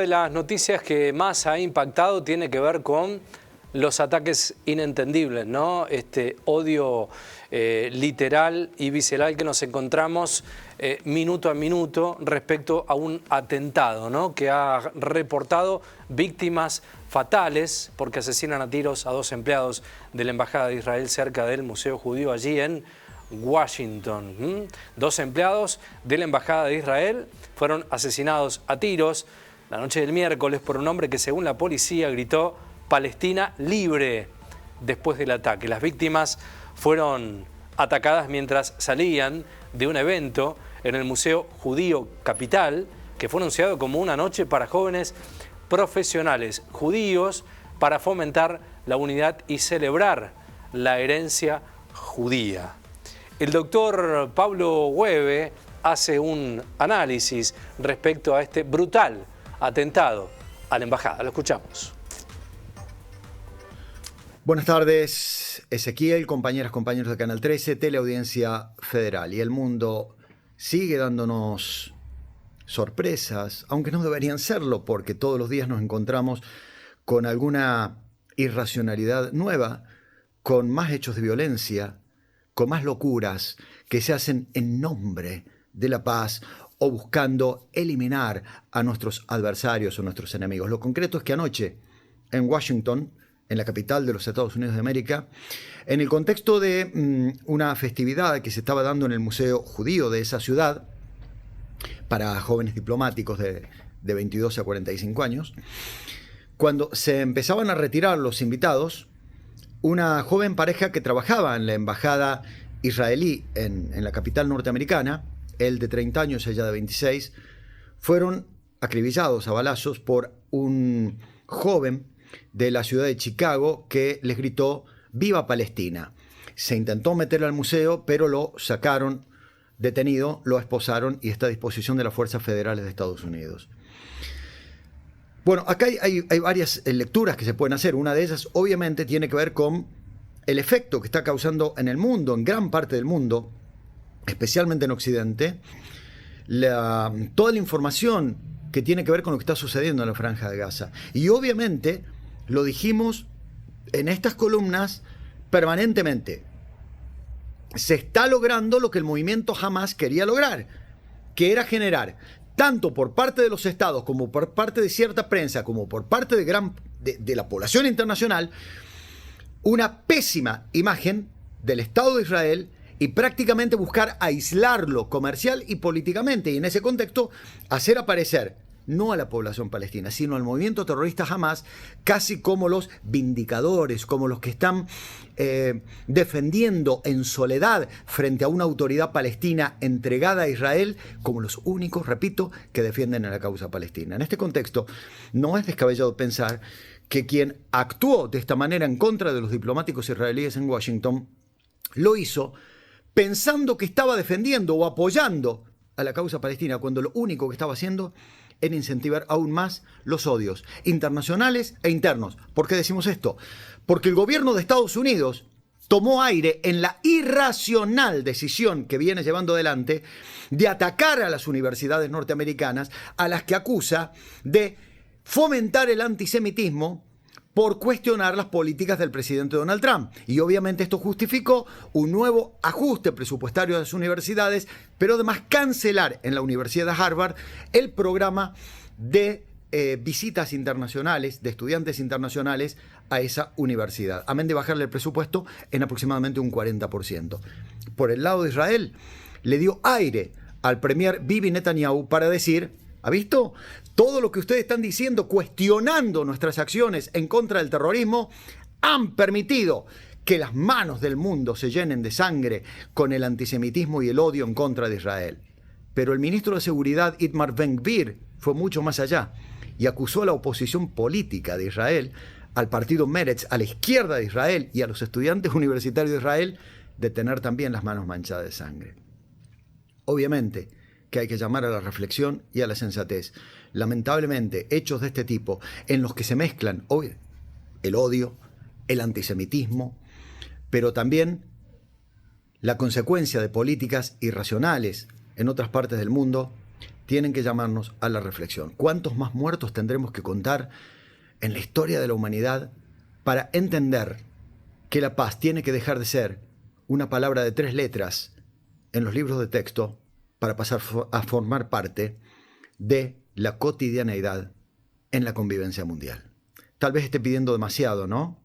de las noticias que más ha impactado tiene que ver con los ataques inentendibles, ¿no? Este odio literal y visceral que nos encontramos minuto a minuto respecto a un atentado, ¿no? Que ha reportado víctimas fatales porque asesinan a tiros a 2 empleados de la Embajada de Israel cerca del Museo Judío allí en Washington. 2 empleados de la Embajada de Israel fueron asesinados a tiros la noche del miércoles por un hombre que, según la policía, gritó "Palestina libre" después del ataque. Las víctimas fueron atacadas mientras salían de un evento en el Museo Judío Capital, que fue anunciado como una noche para jóvenes profesionales judíos para fomentar la unidad y celebrar la herencia judía. El doctor Pablo Hueve hace un análisis respecto a este brutal atentado a la embajada. Lo escuchamos. Buenas tardes, Ezequiel, compañeras, compañeros de Canal 13, Teleaudiencia Federal. Y el mundo sigue dándonos sorpresas, aunque no deberían serlo, porque todos los días nos encontramos con alguna irracionalidad nueva, con más hechos de violencia, con más locuras que se hacen en nombre de la paz o buscando eliminar a nuestros adversarios o nuestros enemigos. Lo concreto es que anoche en Washington, en la capital de los Estados Unidos de América, en el contexto de una festividad que se estaba dando en el Museo Judío de esa ciudad para jóvenes diplomáticos de 22 a 45 años, cuando se empezaban a retirar los invitados, una joven pareja que trabajaba en la embajada israelí en la capital norteamericana, él de 30 años, ella de 26, fueron acribillados a balazos por un joven de la ciudad de Chicago que les gritó "Viva Palestina". Se intentó meter al museo, pero lo sacaron detenido, lo esposaron y está a disposición de las fuerzas federales de Estados Unidos. Bueno, acá hay varias lecturas que se pueden hacer. Una de ellas, obviamente, tiene que ver con el efecto que está causando en el mundo, en gran parte del mundo, especialmente en Occidente, toda la información que tiene que ver con lo que está sucediendo en la Franja de Gaza. Y obviamente lo dijimos en estas columnas permanentemente. Se está logrando lo que el movimiento Hamas quería lograr, que era generar, tanto por parte de los estados como por parte de cierta prensa, como por parte de la población internacional, una pésima imagen del Estado de Israel y prácticamente buscar aislarlo comercial y políticamente, y en ese contexto hacer aparecer no a la población palestina, sino al movimiento terrorista Hamas casi como los vindicadores, como los que están defendiendo en soledad frente a una autoridad palestina entregada a Israel, como los únicos, repito, que defienden a la causa palestina. En este contexto, no es descabellado pensar que quien actuó de esta manera en contra de los diplomáticos israelíes en Washington lo hizo pensando que estaba defendiendo o apoyando a la causa palestina, cuando lo único que estaba haciendo era incentivar aún más los odios internacionales e internos. ¿Por qué decimos esto? Porque el gobierno de Estados Unidos tomó aire en la irracional decisión que viene llevando adelante de atacar a las universidades norteamericanas, a las que acusa de fomentar el antisemitismo por cuestionar las políticas del presidente Donald Trump. Y obviamente esto justificó un nuevo ajuste presupuestario de las universidades, pero además cancelar en la Universidad de Harvard el programa de visitas internacionales, de estudiantes internacionales a esa universidad, amén de bajarle el presupuesto en aproximadamente un 40%. Por el lado de Israel, le dio aire al premier Bibi Netanyahu para decir: ¿ha visto? Todo lo que ustedes están diciendo, cuestionando nuestras acciones en contra del terrorismo, han permitido que las manos del mundo se llenen de sangre con el antisemitismo y el odio en contra de Israel. Pero el ministro de Seguridad, Itamar Ben-Gvir, fue mucho más allá y acusó a la oposición política de Israel, al partido Meretz, a la izquierda de Israel y a los estudiantes universitarios de Israel de tener también las manos manchadas de sangre. Obviamente que hay que llamar a la reflexión y a la sensatez. Lamentablemente, hechos de este tipo, en los que se mezclan el odio, el antisemitismo, pero también la consecuencia de políticas irracionales en otras partes del mundo, tienen que llamarnos a la reflexión. ¿Cuántos más muertos tendremos que contar en la historia de la humanidad para entender que la paz tiene que dejar de ser una palabra de 3 letras en los libros de texto para pasar a formar parte de la cotidianeidad en la convivencia mundial? Tal vez esté pidiendo demasiado, ¿no?